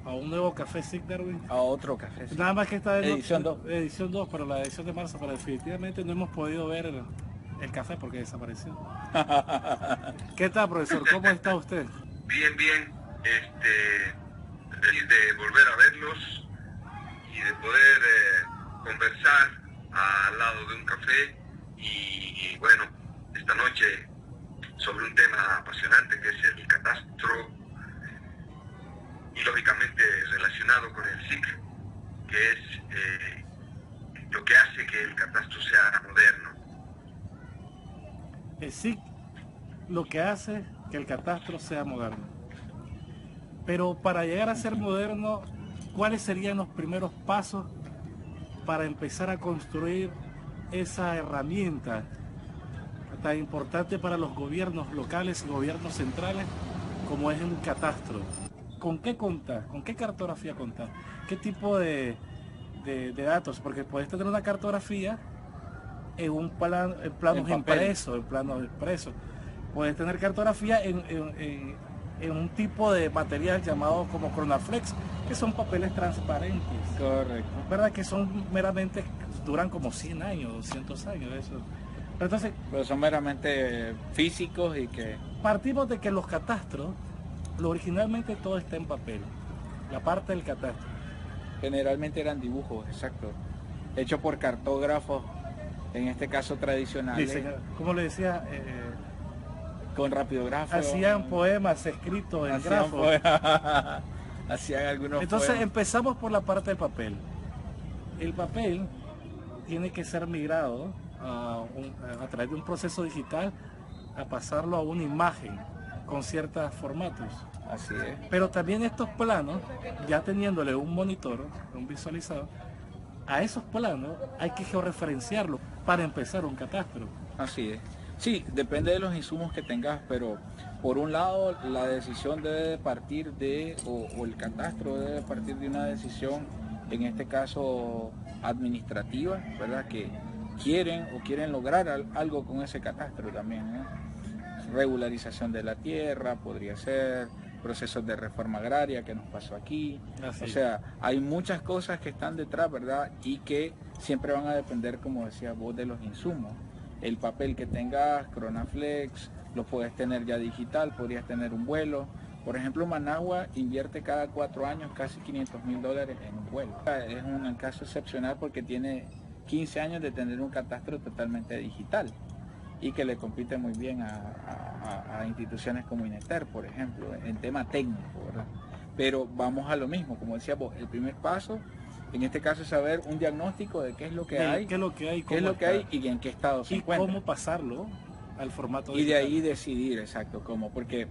a un nuevo café SIC Darwin. A otro café. Sí. Nada más que esta Edición 2. Edición 2, pero la edición de marzo, pero definitivamente no hemos podido ver el café porque desapareció. ¿Qué tal, profesor? ¿Cómo está usted? Bien, bien. Feliz de volver a verlos y de poder conversar al lado de un café y bueno, esta noche sobre un tema apasionante que es el catastro y lógicamente relacionado con el SIC, que es lo que hace que el catastro sea moderno. El SIC lo que hace que el catastro sea moderno. Pero para llegar a ser moderno, ¿cuáles serían los primeros pasos para empezar a construir esa herramienta tan importante para los gobiernos locales y gobiernos centrales como es un catastro? ¿Con qué contar? ¿Con qué cartografía contar? ¿Qué tipo de datos? Porque puedes tener una cartografía en un plano impreso, Puedes tener cartografía en un tipo de material llamado como Cronaflex, que son papeles transparentes. Correcto. ¿Verdad? Que son meramente, duran como 100 años, 200 años, eso. Entonces, pero son meramente físicos y que... Partimos de que los catastros, originalmente todo está en papel, la parte del catastro. Generalmente eran dibujos, exacto, hechos por cartógrafos, en este caso tradicionales. Como le decía, con rapidógrafo. Hacían poemas escritos en grafo. Hacían algunos Entonces poemas. Empezamos por la parte del papel. El papel tiene que ser migrado a través de un proceso digital a pasarlo a una imagen con ciertos formatos. Así es. Pero también estos planos, ya teniéndole un monitor, un visualizador, a esos planos hay que georreferenciarlos para empezar un catastro. Así es. Sí, depende de los insumos que tengas, pero por un lado la decisión debe partir de, o el catastro debe partir de una decisión, en este caso administrativa, ¿verdad? Que quieren lograr algo con ese catastro también, ¿no? Regularización de la tierra, podría ser, procesos de reforma agraria que nos pasó aquí. Así. O sea, hay muchas cosas que están detrás, ¿verdad? Y que siempre van a depender, como decías vos, de los insumos. El papel que tengas, Cronaflex, lo puedes tener ya digital, podrías tener un vuelo. Por ejemplo, Managua invierte cada 4 años casi $500.000 en un vuelo. Es un caso excepcional porque tiene 15 años de tener un catastro totalmente digital y que le compite muy bien a instituciones como INETER, por ejemplo, en tema técnico, ¿verdad? Pero vamos a lo mismo, como decía vos, el primer paso en este caso es saber un diagnóstico de qué es lo que hay, qué es lo que hay y en qué estado se encuentra. Y cómo pasarlo al formato digital. Y de ahí digital. decidir, exacto, cómo. Porque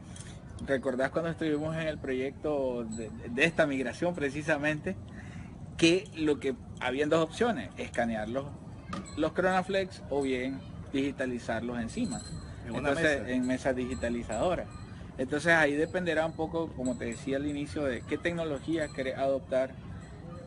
recordás cuando estuvimos en el proyecto de esta migración precisamente, que lo que habían dos opciones, escanear los Cronaflex o bien digitalizarlos encima. En mesas digitalizadoras. Entonces ahí dependerá un poco, como te decía al inicio, de qué tecnología querés adoptar,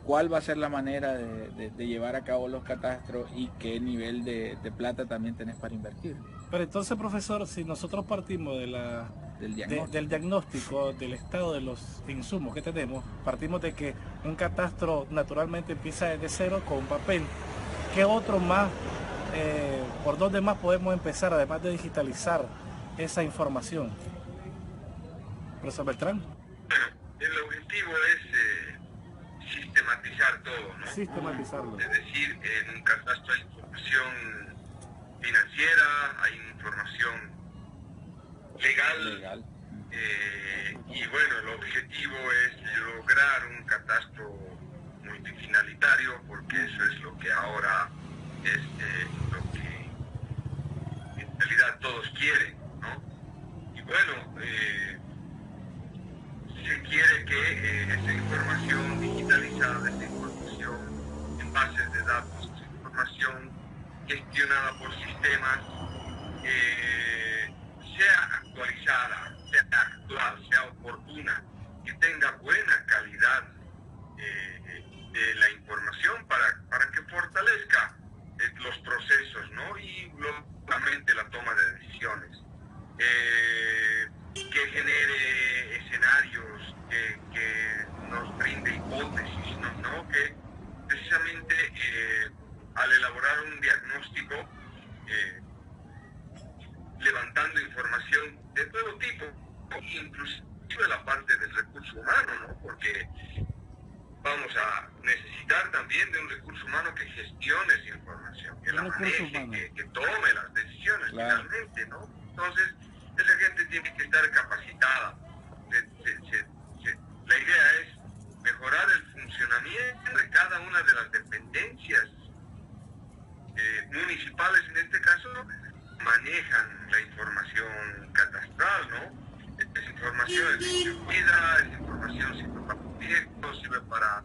cuál va a ser la manera de llevar a cabo los catastros y qué nivel de plata también tenés para invertir. Pero entonces, profesor, si nosotros partimos del diagnóstico del estado de los insumos que tenemos, partimos de que un catastro naturalmente empieza desde cero con un papel, ¿qué otro más, por dónde más podemos empezar, además de digitalizar esa información? Profesor Beltrán. El objetivo es sistematizar todo, ¿no? Sistematizarlo. Es decir, en un catastro hay información financiera, hay información legal. Y bueno, el objetivo es lograr un catastro multifinalitario, porque eso es lo que ahora es lo que en realidad todos quieren, ¿no? Y bueno, se quiere que esa información digitalizada, esa información en bases de datos, esa información gestionada por sistemas, sea actualizada, sea actual, sea oportuna, que tenga buena calidad de la información para que fortalezca los procesos, ¿no? Y lógicamente la toma de decisiones. Que genere escenarios, que al elaborar un diagnóstico, levantando información de todo tipo, inclusive la parte del recurso humano, ¿no? Porque vamos a necesitar también de un recurso humano que gestione esa información, que la maneje, que tome las decisiones finalmente, ¿no? Entonces, esa gente tiene que estar capacitada. La idea es mejorar el funcionamiento de cada una de las dependencias municipales, en este caso, manejan la información catastral, ¿no? Esa información es distribuida, esa información sirve para proyectos, sirve para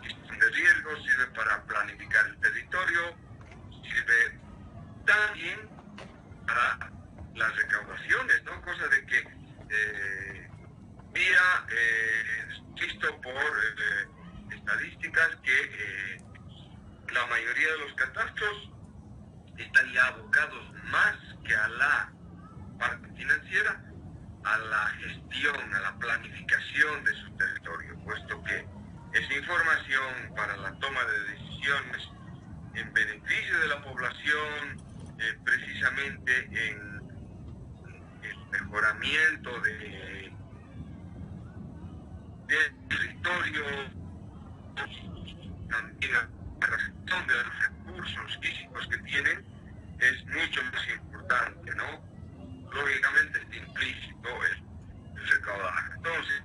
gestión de riesgos, sirve para planificar el territorio, sirve también para las recaudaciones, ¿no? Cosa de que visto por estadísticas que la mayoría de los catastros están ya abocados más que a la parte financiera, a la gestión, a la planificación de su territorio, puesto que esa información para la toma de decisiones en beneficio de la población, precisamente en el mejoramiento del territorio, también la gestión de los recursos físicos que tienen, es mucho más importante, ¿no? Lógicamente está implícito el recaudar. Entonces,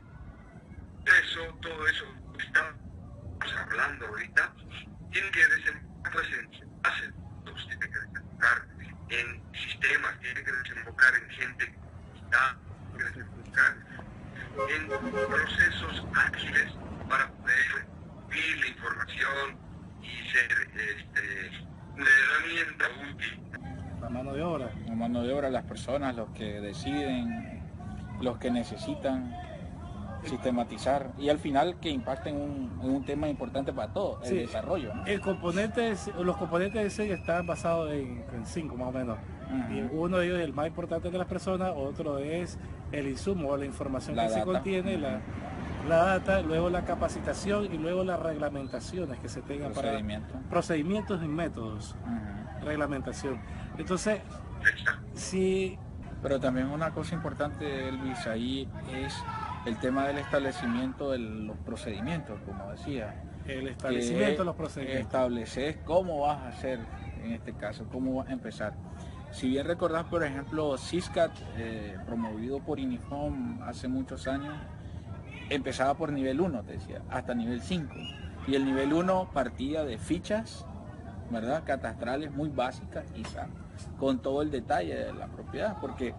todo eso que estamos hablando ahorita, tiene que desembocarse en bases, tiene que desembocar en sistemas, tiene que desembocar en gente que está, tiene que desembocar en procesos ágiles para poder vivir la información y ser una herramienta útil. La mano de obra. La mano de obra, las personas, los que deciden, los que necesitan sistematizar y al final que impacten en un tema importante para todo, el desarrollo, ¿no? Los componentes de SEI están basados en 5 más o menos. Y uno de ellos es el más importante de las personas, otro es el insumo, la información que se contiene, la data, luego la capacitación y luego las reglamentaciones que se tengan para procedimientos y métodos. Reglamentación. Entonces, sí. Pero también una cosa importante, Elvis, ahí es el tema del establecimiento de los procedimientos, como decía. El establecimiento de los procedimientos. Establecer cómo vas a hacer, en este caso, cómo vas a empezar. Si bien recordás, por ejemplo, SISCAT, promovido por INIFOM hace muchos años, empezaba por nivel 1, te decía, hasta nivel 5. Y el nivel 1 partía de fichas, ¿verdad?, catastrales muy básicas, quizá, con todo el detalle de la propiedad, porque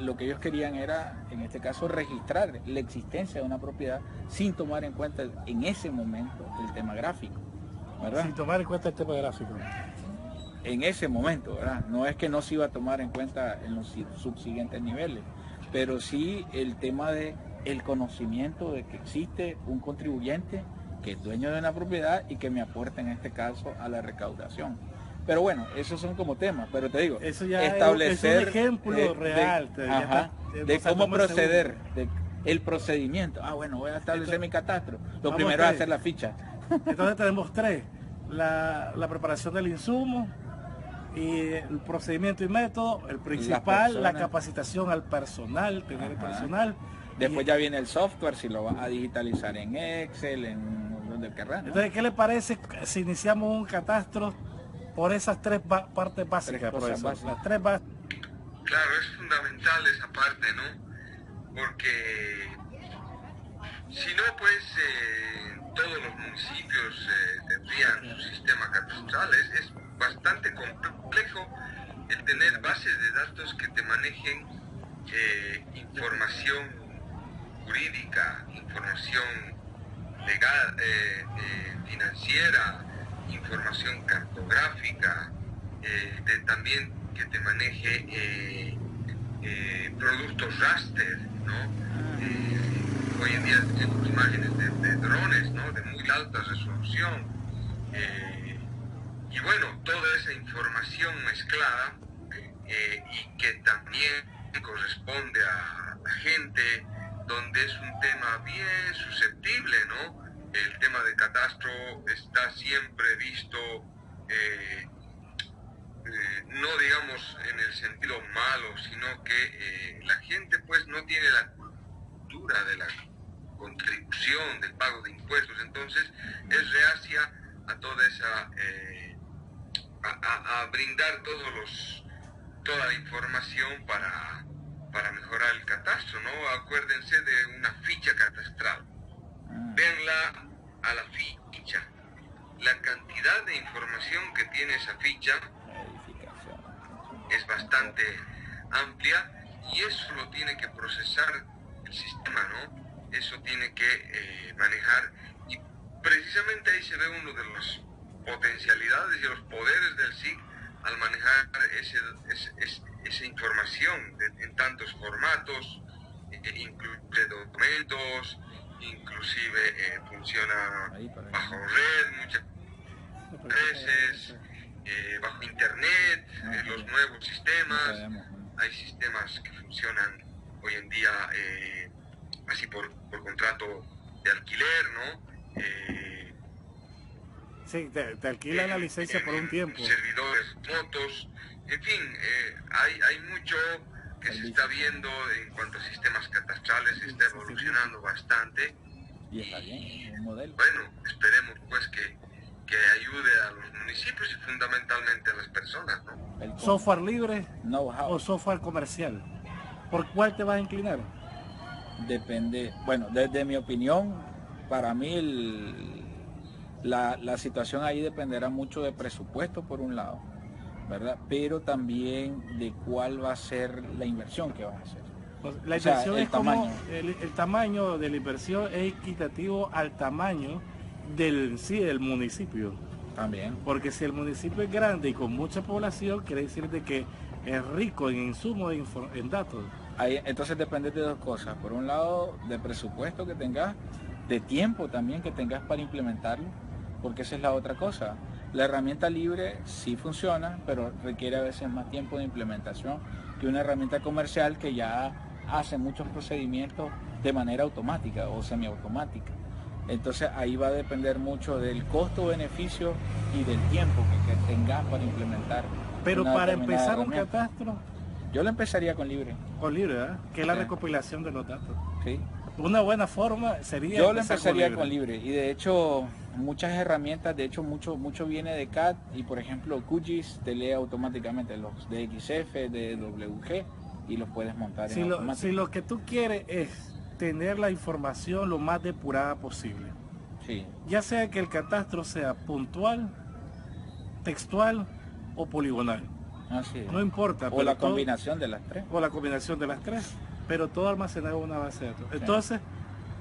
lo que ellos querían era, en este caso, registrar la existencia de una propiedad sin tomar en cuenta en ese momento el tema gráfico, ¿verdad? Sin tomar en cuenta el tema gráfico. En ese momento, ¿verdad? No es que no se iba a tomar en cuenta en los subsiguientes niveles, pero sí el tema de el conocimiento de que existe un contribuyente que es dueño de una propiedad y que me aporta en este caso a la recaudación. Pero bueno, esos son como temas, pero te digo, eso ya establecer es un ejemplo real de cómo proceder, el procedimiento. Bueno, voy a establecer mi catastro. Lo primero es hacer la ficha. Entonces tenemos 3: la preparación del insumo, y el procedimiento y método, el principal, la capacitación al personal, tener el personal. Después ya viene el software, si lo vas a digitalizar en Excel, en donde querrás, ¿no? Entonces, ¿qué le parece si iniciamos un catastro por esas 3 partes básicas, profesor? Las 3 bases. Claro, es fundamental esa parte, ¿no? Porque si no, pues todos los municipios tendrían su sistema catastral. Es bastante complejo el tener bases de datos que te manejen información jurídica, información legal, financiera, información cartográfica, también que te maneje productos raster, ¿no? Hoy en día tenemos imágenes de drones, ¿no?, de muy alta resolución, y bueno, toda esa información mezclada y que también corresponde a la gente, donde es un tema bien susceptible, ¿no? El tema de catastro está siempre visto no digamos en el sentido malo, sino que la gente pues no tiene la cultura de la contribución, del pago de impuestos, entonces es reacia a toda esa, a brindar toda la información para mejorar el catastro, ¿no? Acuérdense de una ficha catastral, véanla a la ficha, la cantidad de información que tiene esa ficha es bastante amplia y eso lo tiene que procesar el sistema, ¿no? Eso tiene que manejar, y precisamente ahí se ve uno de las potencialidades y los poderes del SIC al manejar esa información en tantos formatos, incluye documentos, inclusive funciona bajo red muchas veces, bajo internet, los nuevos sistemas. Hay sistemas que funcionan hoy en día así por contrato de alquiler, ¿no? Sí, te alquilan la licencia por un tiempo. Servidores remotos, en fin, hay mucho que se está viendo en cuanto a sistemas catastrales, se está evolucionando bastante. Y está bien, un modelo. Bueno, esperemos pues que ayude a los municipios y fundamentalmente a las personas, ¿no? ¿Software libre know-how o software comercial? ¿Por cuál te vas a inclinar? Depende, bueno, desde mi opinión, para mí la situación ahí dependerá mucho de presupuesto por un lado, ¿verdad? Pero también de cuál va a ser la inversión que vas a hacer. Pues la inversión es como el tamaño de la inversión es equitativo al tamaño del municipio. También. Porque si el municipio es grande y con mucha población, quiere decir de que es rico en insumos, en datos. Ahí, entonces depende de dos cosas. Por un lado, de presupuesto que tengas, de tiempo también que tengas para implementarlo, porque esa es la otra cosa. La herramienta libre sí funciona, pero requiere a veces más tiempo de implementación que una herramienta comercial que ya hace muchos procedimientos de manera automática o semiautomática. Entonces ahí va a depender mucho del costo-beneficio y del tiempo que tengas para implementar. Pero para empezar un catastro, yo lo empezaría con libre. Con libre, ¿verdad? Que es la recopilación de los datos. Sí. Una buena forma sería... Yo lo empezaría con libre. Y de hecho, muchas herramientas, de hecho, mucho viene de CAD. Y por ejemplo, QGIS te lee automáticamente los de XF, de WG, y los puedes montar en automático. Si lo que tú quieres es tener la información lo más depurada posible. Sí. Ya sea que el catastro sea puntual, textual o poligonal. Así es. No importa. O la combinación de las tres. O la combinación de las tres. Pero todo almacenado en una base de datos. Entonces,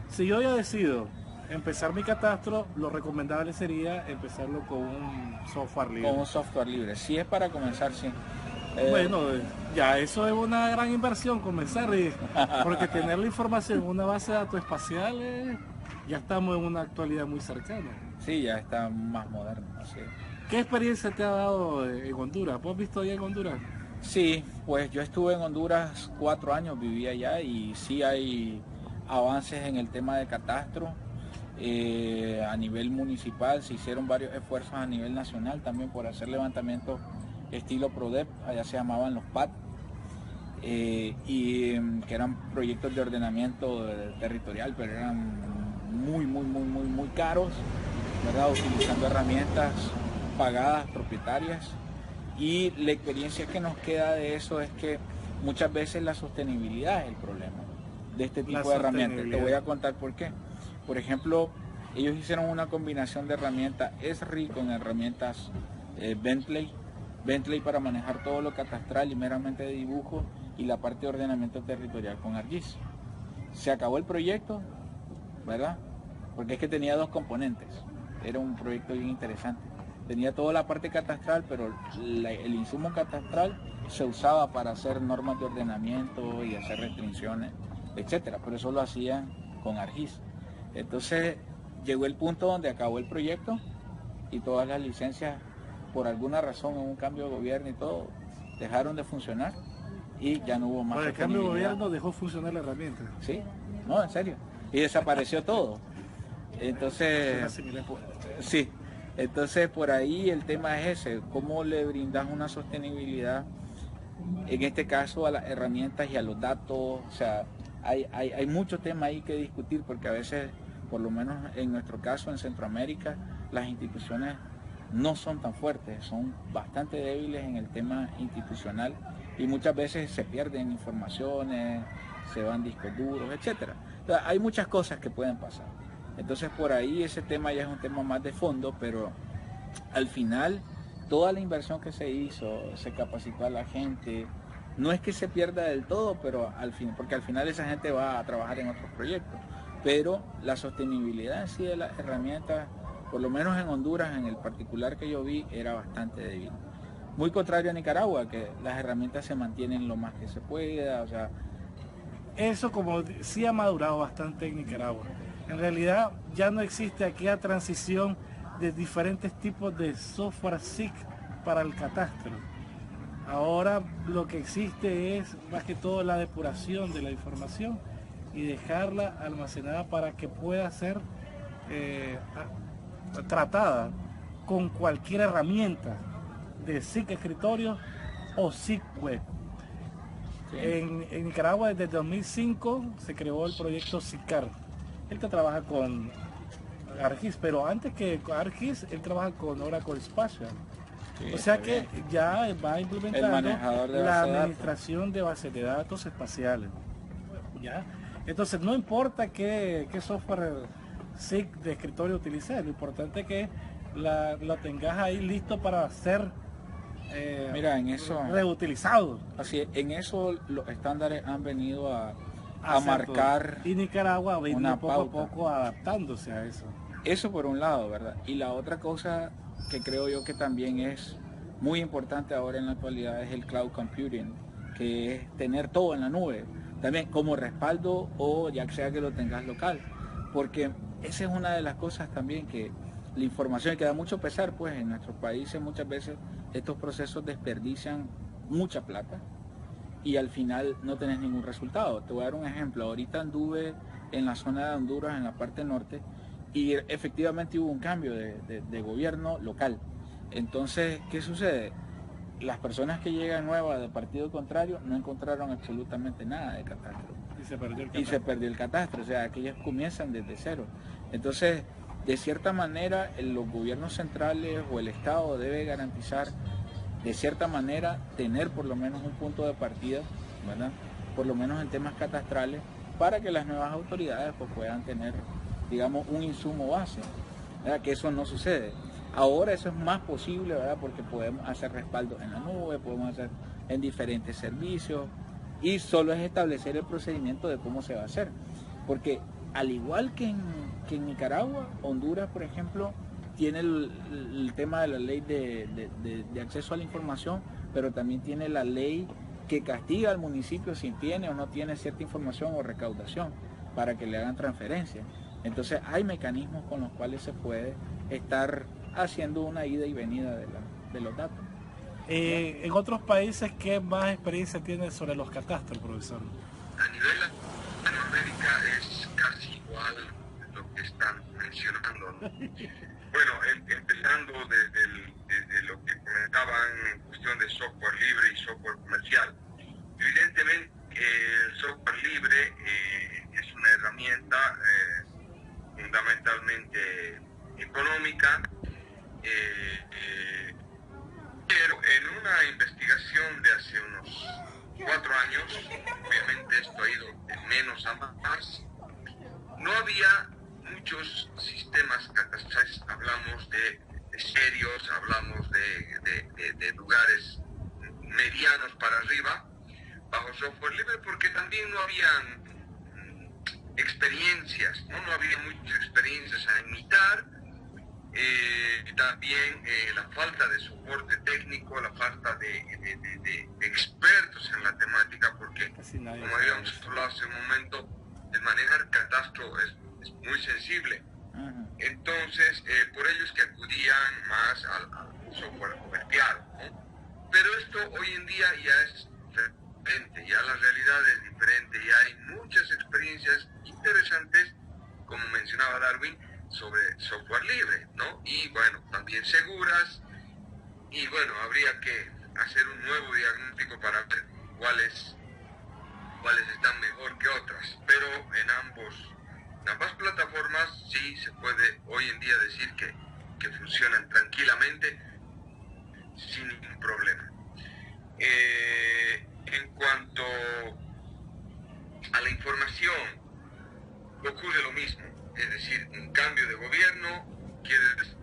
si yo ya decido empezar mi catastro, lo recomendable sería empezarlo con un software libre. Con un software libre. Si es para comenzar, sí. Bueno, ya eso es una gran inversión, comenzar, porque tener la información en una base de datos espacial, ya estamos en una actualidad muy cercana. Sí, ya está más moderno. Así es. ¿Qué experiencia te ha dado en Honduras? ¿Vos has visto allá en Honduras? Sí, pues yo estuve en Honduras 4 años, viví allá y sí hay avances en el tema de catastro. A nivel municipal se hicieron varios esfuerzos a nivel nacional también por hacer levantamientos estilo PRODEP, allá se llamaban los PAT, y que eran proyectos de ordenamiento territorial, pero eran muy caros, ¿verdad? Utilizando herramientas pagadas, propietarias. Y la experiencia que nos queda de eso es que muchas veces la sostenibilidad es el problema de este tipo de herramientas. Te voy a contar por qué. Por ejemplo, ellos hicieron una combinación de herramientas Esri con herramientas Bentley para manejar todo lo catastral y meramente de dibujo, y la parte de ordenamiento territorial con ArcGIS. Se acabó el proyecto, ¿verdad? Porque es que tenía dos componentes. Era un proyecto bien interesante. Tenía toda la parte catastral, pero el insumo catastral se usaba para hacer normas de ordenamiento y hacer restricciones, etcétera. Pero eso lo hacían con ArcGIS. Entonces llegó el punto donde acabó el proyecto y todas las licencias, por alguna razón, en un cambio de gobierno y todo, dejaron de funcionar y ya no hubo más. Por el cambio de gobierno dejó funcionar la herramienta. Sí, no, en serio. Y desapareció todo. Entonces, sí. Entonces por ahí el tema es ese, cómo le brindas una sostenibilidad, en este caso a las herramientas y a los datos. O sea, hay mucho tema ahí que discutir, porque a veces, por lo menos en nuestro caso en Centroamérica, las instituciones no son tan fuertes, son bastante débiles en el tema institucional y muchas veces se pierden informaciones, se van discos duros, etcétera. O sea, hay muchas cosas que pueden pasar. Entonces por ahí ese tema ya es un tema más de fondo, pero al final toda la inversión que se hizo, se capacitó a la gente, no es que se pierda del todo, pero al fin, porque al final esa gente va a trabajar en otros proyectos, pero la sostenibilidad en sí de las herramientas, por lo menos en Honduras, en el particular que yo vi, era bastante débil. Muy contrario a Nicaragua, que las herramientas se mantienen lo más que se pueda, o sea... Eso como sí ha madurado bastante en Nicaragua. En realidad ya no existe aquella transición de diferentes tipos de software SIC para el catastro. Ahora lo que existe es más que todo la depuración de la información y dejarla almacenada para que pueda ser tratada con cualquier herramienta de SIC escritorio o SIC web. Sí. En Nicaragua desde 2005 se creó el proyecto SICAR. Él trabaja con ArcGIS, pero antes que ArcGIS, él trabaja con Oracle Spatial. Sí, o sea que bien. Ya va implementando la administración de bases de datos espaciales. ¿Ya? Entonces no importa qué software SIC de escritorio utilices, lo importante es que lo tengas ahí listo para ser mira, en eso, reutilizado. Así es, en eso los estándares han venido a marcar. Y Nicaragua va a poco a poco adaptándose a eso. Eso por un lado, ¿verdad? Y la otra cosa que creo yo que también es muy importante ahora en la actualidad es el cloud computing, que es tener todo en la nube, también como respaldo o ya sea que lo tengas local, porque esa es una de las cosas también que la información que da mucho pesar, pues en nuestros países muchas veces estos procesos desperdician mucha plata y al final no tenés ningún resultado. Te voy a dar un ejemplo. Ahorita anduve en la zona de Honduras, en la parte norte, y efectivamente hubo un cambio de gobierno local. Entonces, ¿qué sucede? Las personas que llegan nuevas del partido contrario no encontraron absolutamente nada de catastro. Y se perdió el catastro. O sea, aquellas comienzan desde cero. Entonces, de cierta manera, los gobiernos centrales o el Estado debe garantizar, de cierta manera, tener por lo menos un punto de partida, ¿verdad? Por lo menos en temas catastrales, para que las nuevas autoridades pues, puedan tener, digamos, un insumo base, ¿verdad? Que eso no sucede. Ahora eso es más posible, ¿verdad? Porque podemos hacer respaldos en la nube, podemos hacer en diferentes servicios, y solo es establecer el procedimiento de cómo se va a hacer. Porque al igual que en Nicaragua, Honduras, por ejemplo, tiene el tema de la ley de acceso a la información, pero también tiene la ley que castiga al municipio si tiene o no tiene cierta información o recaudación para que le hagan transferencia. Entonces hay mecanismos con los cuales se puede estar haciendo una ida y venida de los datos. En otros países, ¿qué más experiencia tiene sobre los catastros, profesor? A nivel Latinoamérica es casi igual lo que están mencionando, ¿no? Bueno, empezando desde lo que comentaban en cuestión de software libre y software comercial. Evidentemente, el software libre es una herramienta fundamentalmente económica, pero en una investigación de hace unos 4 años, obviamente esto ha ido de menos a más, no había muchos sistemas catastrales, hablamos de serios, hablamos de lugares medianos para arriba, bajo software libre, porque también no habían experiencias, no había muchas experiencias a imitar, también la falta de soporte técnico, la falta de expertos en la temática, porque como habíamos hablado hace un momento, el manejar catastro es muy sensible. Entonces, por ello es que acudían más al software comercial, ¿no? Pero esto hoy en día ya es diferente, ya la realidad es diferente, ya hay muchas experiencias interesantes, como mencionaba Darwin, sobre software libre, ¿no? Y bueno, tanto también seguras, y bueno, habría que hacer un nuevo diagnóstico para ver cuáles están mejor que otras, pero en ambas plataformas sí se puede hoy en día decir que funcionan tranquilamente sin ningún problema. En cuanto a la información, ocurre lo mismo, es decir, un cambio de gobierno quiere decir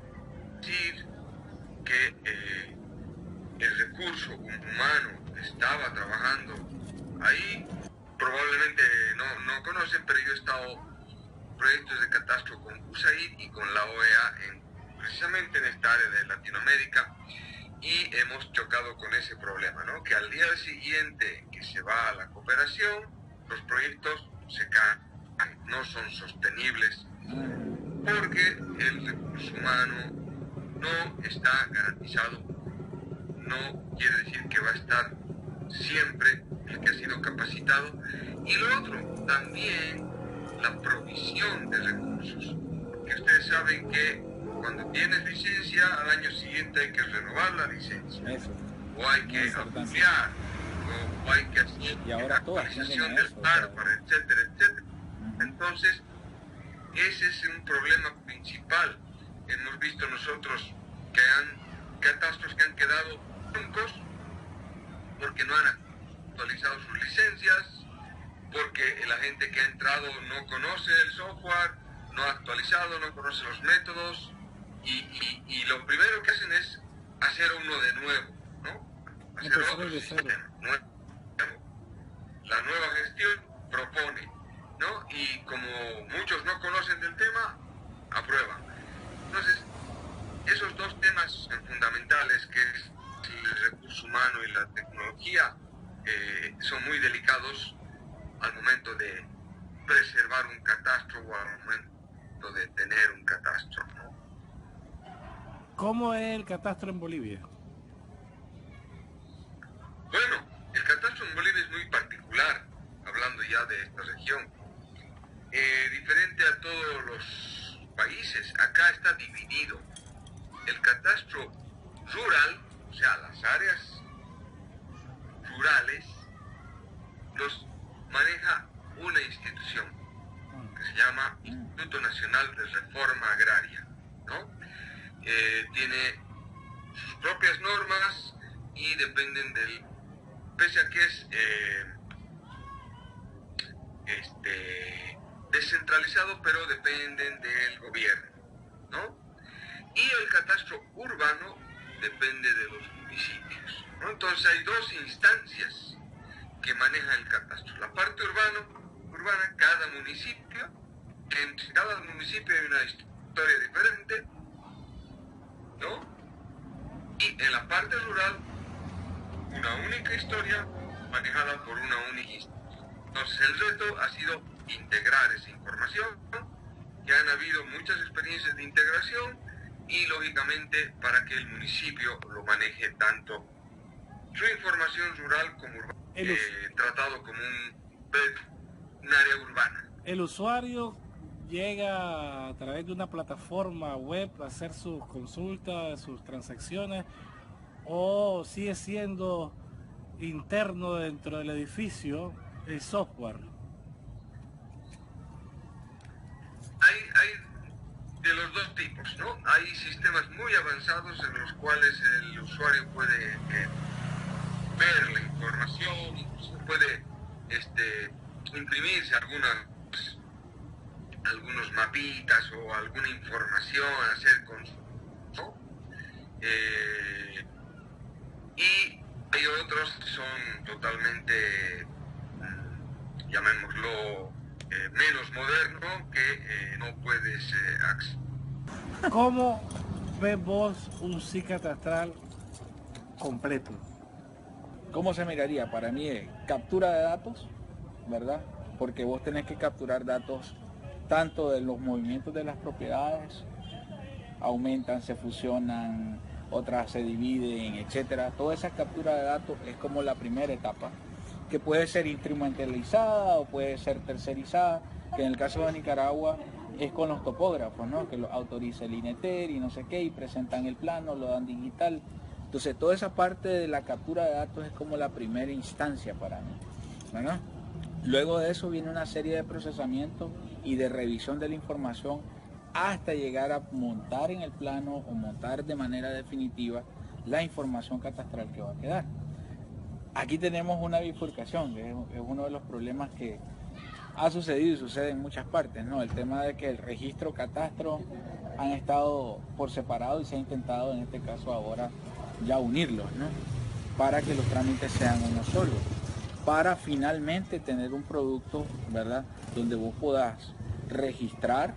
que el recurso humano estaba trabajando ahí. Probablemente no conocen, pero yo he estado en proyectos de catastro con USAID y con la OEA precisamente en esta área de Latinoamérica, y hemos chocado con ese problema, ¿no? Que al día siguiente que se va a la cooperación, los proyectos se caen, no son sostenibles, porque el recurso humano no está garantizado. No quiere decir que va a estar siempre el que ha sido capacitado. Y lo otro, también la provisión de recursos, porque ustedes saben que cuando tienes licencia, al año siguiente hay que renovar la licencia, o hay que ampliar, o hay que hacer la actualización del hardware, etcétera, etcétera. Entonces, ese es un problema principal. Hemos visto nosotros que catastros que han quedado truncos porque no han actualizado sus licencias, porque la gente que ha entrado no conoce el software, no ha actualizado, no conoce los métodos, y lo primero que hacen es hacer uno de nuevo, ¿no? Hacer otro sistema nuevo. La nueva gestión propone, ¿no? Y como muchos no conocen del tema, aprueban. Entonces, esos dos temas fundamentales, que es el recurso humano y la tecnología, son muy delicados al momento de preservar un catastro o al momento de tener un catastro, ¿no? ¿Cómo es el catastro en Bolivia? Bueno, el catastro en Bolivia es muy particular, hablando ya de esta región. Diferente a todos los países, acá está dividido. El catastro rural, o sea, las áreas rurales, los maneja una institución que se llama Instituto Nacional de Reforma Agraria, ¿no? Tiene sus propias normas y dependen pese a que es descentralizado, pero dependen del gobierno, ¿no? Y el catastro urbano depende de los municipios, ¿no? Entonces hay dos instancias que manejan el catastro. La parte urbana, cada municipio, en cada municipio hay una historia diferente, ¿no? Y en la parte rural, una única historia manejada por una única institución. Entonces el reto ha sido integrar esa información, que han habido muchas experiencias de integración, y lógicamente para que el municipio lo maneje tanto su información rural como urbana, tratado como un área urbana. El usuario llega a través de una plataforma web a hacer sus consultas, sus transacciones, o sigue siendo interno dentro del edificio el software. Hay de los dos tipos, ¿no? Hay sistemas muy avanzados en los cuales el usuario puede ver la información, incluso puede imprimirse algunos mapitas o alguna información, hacer consultas, ¿no? Y hay otros que son totalmente, llamémoslo, menos moderno, que no puedes acceder. ¿Cómo ves vos un SIC catastral completo? ¿Cómo se miraría? Para mí es captura de datos, ¿verdad? Porque vos tenés que capturar datos tanto de los movimientos de las propiedades, aumentan, se fusionan, otras se dividen, etcétera. Toda esa captura de datos es como la primera etapa, que puede ser instrumentalizada o puede ser tercerizada, que en el caso de Nicaragua es con los topógrafos, ¿no? Que lo autoriza el INETER y no sé qué, y presentan el plano, lo dan digital. Entonces toda esa parte de la captura de datos es como la primera instancia para mí, ¿verdad? Luego de eso viene una serie de procesamiento y de revisión de la información hasta llegar a montar en el plano o montar de manera definitiva la información catastral que va a quedar. Aquí tenemos una bifurcación, que es uno de los problemas que ha sucedido y sucede en muchas partes, ¿no? El tema de que el registro catastro han estado por separado y se ha intentado en este caso ahora ya unirlos, ¿no? Para que los trámites sean uno solo, para finalmente tener un producto, ¿verdad? Donde vos podás registrar,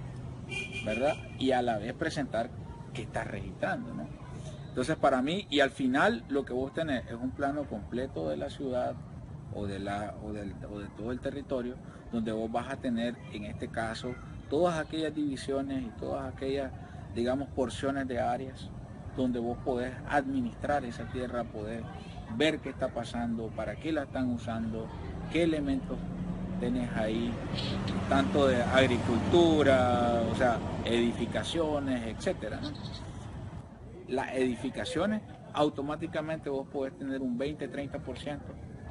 ¿verdad? Y a la vez presentar que estás registrando, ¿no? Entonces para mí, y al final lo que vos tenés es un plano completo de la ciudad o de todo el territorio, donde vos vas a tener, en este caso, todas aquellas divisiones y todas aquellas, digamos, porciones de áreas donde vos podés administrar esa tierra, podés ver qué está pasando, para qué la están usando, qué elementos tenés ahí, tanto de agricultura, o sea, edificaciones, etcétera, ¿no? Las edificaciones, automáticamente vos podés tener un 20-30%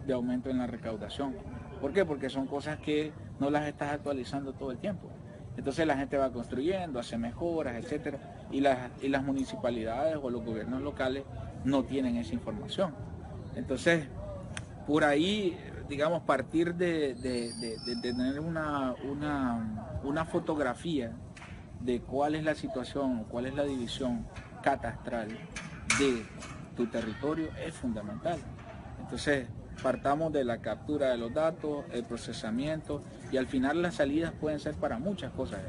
de aumento en la recaudación. ¿Por qué? Porque son cosas que no las estás actualizando todo el tiempo. Entonces la gente va construyendo, hace mejoras, etcétera, y las municipalidades o los gobiernos locales no tienen esa información. Entonces, por ahí, digamos, partir de tener una fotografía de cuál es la situación, cuál es la división catastral de tu territorio es fundamental. Entonces, partamos de la captura de los datos, el procesamiento, y al final las salidas pueden ser para muchas cosas.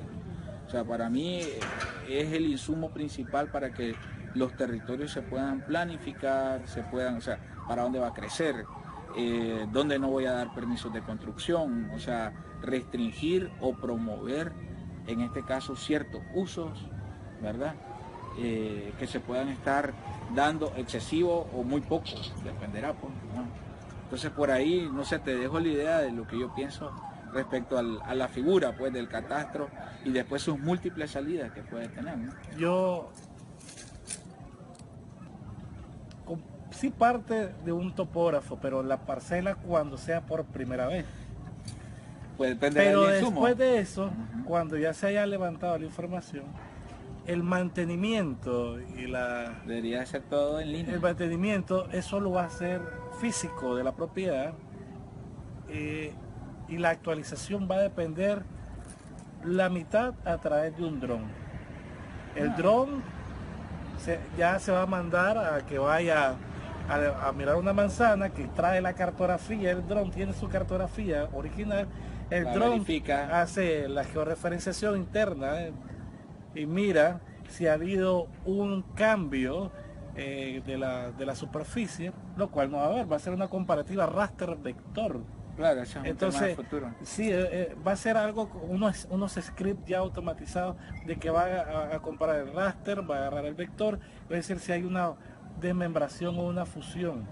O sea, para mí es el insumo principal para que los territorios se puedan planificar, o sea, para dónde va a crecer, dónde no voy a dar permisos de construcción, o sea, restringir o promover, en este caso, ciertos usos, ¿verdad? Que se puedan estar dando excesivo o muy poco, dependerá, pues, ¿no? Entonces por ahí, no sé, te dejo la idea de lo que yo pienso respecto a la figura, pues, del catastro y después sus múltiples salidas que puede tener, ¿no? Yo sí parte de un topógrafo, pero la parcela cuando sea por primera vez. Pues depende Pero del insumo. después de eso, cuando ya se haya levantado la información, el mantenimiento y debería ser todo en línea. el mantenimiento, eso lo va a hacer físico de la propiedad, y la actualización va a depender la mitad a través de un dron. El dron ya se va a mandar a que vaya a mirar una manzana, que trae la cartografía, el dron tiene su cartografía original, el dron verifica, hace la georreferenciación interna, y mira si ha habido un cambio de la superficie, lo cual no va a haber, va a ser una comparativa raster vector. Claro, eso es entonces, un tema de futuro. Sí, va a ser algo, unos scripts ya automatizados de que va a comparar el raster, va a agarrar el vector, va a decir si hay una desmembración o una fusión.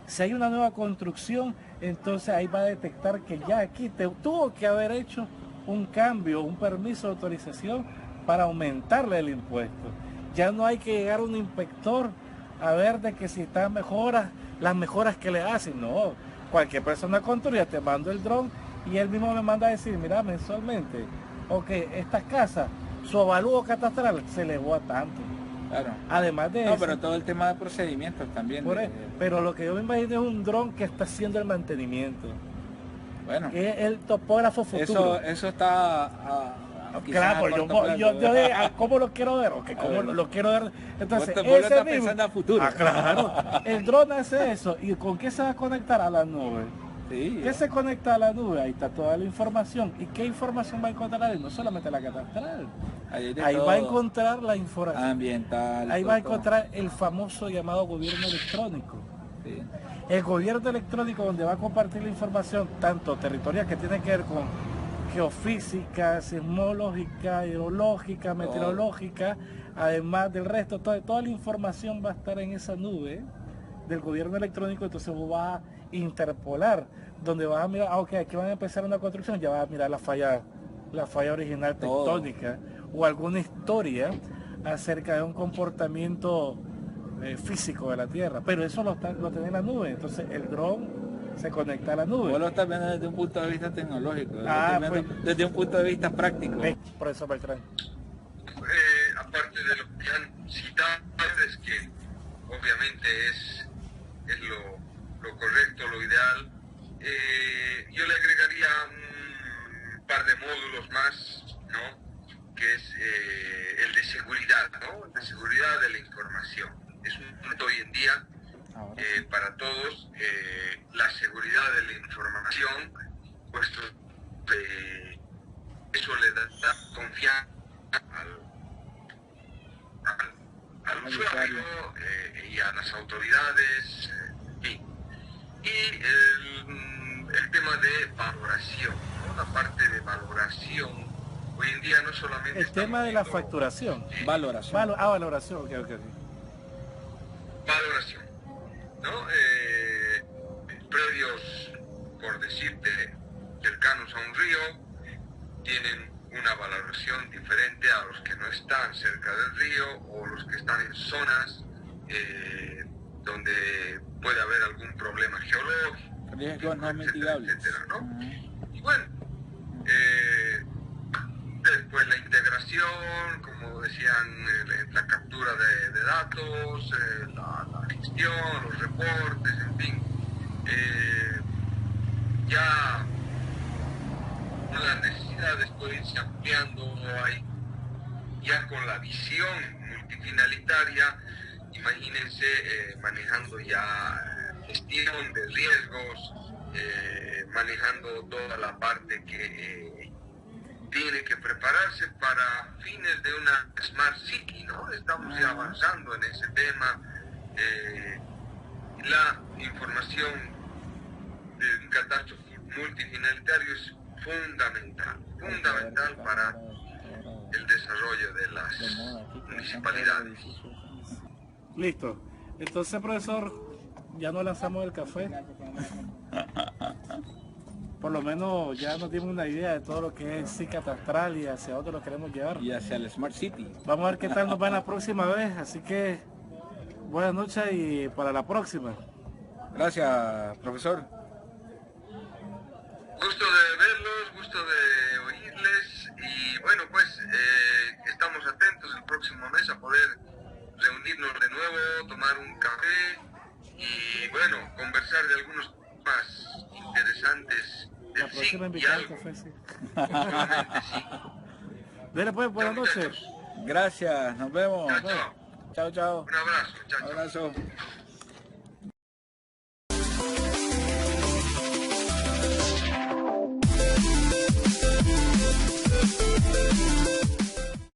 Si hay una nueva construcción, entonces ahí va a detectar que ya aquí tuvo que haber hecho un cambio, un permiso de autorización para aumentarle el impuesto. Ya no hay que llegar a un inspector a ver de que si están mejoras, las mejoras que le hacen, no. Cualquier persona construya, te mando el dron y él mismo me manda a decir, mira, mensualmente, ok, estas casas, su avalúo catastral se elevó a tanto. Claro. Además de no, eso, pero todo el tema de procedimientos también. Pero lo que yo me imagino es un dron que está haciendo el mantenimiento. Bueno. Que es el topógrafo futuro. Eso está... claro, yo ¿cómo lo quiero ver? Okay, ¿cómo lo quiero ver? Entonces, vos estás pensando a futuro. Claro, el dron hace eso. ¿Y con qué se va a conectar? A la nube. Sí, ¿Qué se conecta a la nube? Ahí está toda la información. ¿Y qué información va a encontrar ahí? No solamente la catastral. Ahí va a encontrar la información ambiental. Ahí va a encontrar el famoso llamado gobierno electrónico. Sí. El gobierno electrónico, donde va a compartir la información, tanto territorial, que tiene que ver con geofísica, sismológica, hidrológica, meteorológica, además del resto, toda la información va a estar en esa nube del gobierno electrónico. Entonces vos vas a interpolar, donde vas a mirar, ok, aquí van a empezar una construcción, ya vas a mirar la falla la falla original Todo. tectónica o alguna historia acerca de un comportamiento físico de la Tierra, pero eso lo tiene en la nube, entonces el dron se conecta a la nube. Vos lo estás viendo desde un punto de vista tecnológico, yo lo Ah, estoy viendo pues. desde un punto de vista práctico. Profesor Beltrán. Aparte de lo que han citado, es que obviamente es lo correcto, lo ideal. Yo le agregaría un par de módulos más, ¿no? Que es el de seguridad, ¿no? El de seguridad de la información. Es un punto hoy en día para todos, la seguridad de la información, puesto eso le da confianza al usuario y a las autoridades, y el tema de valoración, ¿no? La parte de valoración hoy en día no solamente El tema de la facturación. Valoración. Valoración, ok. Valoración, ¿no? Predios, por decirte, cercanos a un río, tienen una valoración diferente a los que no están cerca del río o los que están en zonas donde puede haber algún problema geológico, Riesgos no mitigables. etcétera, ¿no? Y bueno, después la integración, como decían, la captura de datos, la gestión, los reportes, en fin. Ya las necesidades pueden irse ampliando, hay ya con la visión multifinalitaria, imagínense manejando ya gestión de riesgos, manejando toda la parte que tiene que prepararse para fines de una Smart City, ¿no? Estamos ya avanzando en ese tema. La información de un catástrofe multifinalitario es fundamental para el desarrollo de las municipalidades. Listo. Entonces, profesor, ya no lanzamos el café. Por lo menos ya nos dimos una idea de todo lo que es sí catastral y hacia dónde lo queremos llevar. Y hacia el Smart City. Vamos a ver qué tal nos va la próxima vez. Así que buenas noches y para la próxima. Gracias, profesor. Gusto de verlos, gusto de oírles y bueno, pues estamos atentos el próximo mes a poder reunirnos de nuevo, tomar un café y bueno, conversar de algunos temas interesantes. La próxima invitada al café, sí. Dele pues, buenas noches. Gracias, nos vemos. Chao, chao. Chao, chao. Un abrazo, chao, Un chao. abrazo.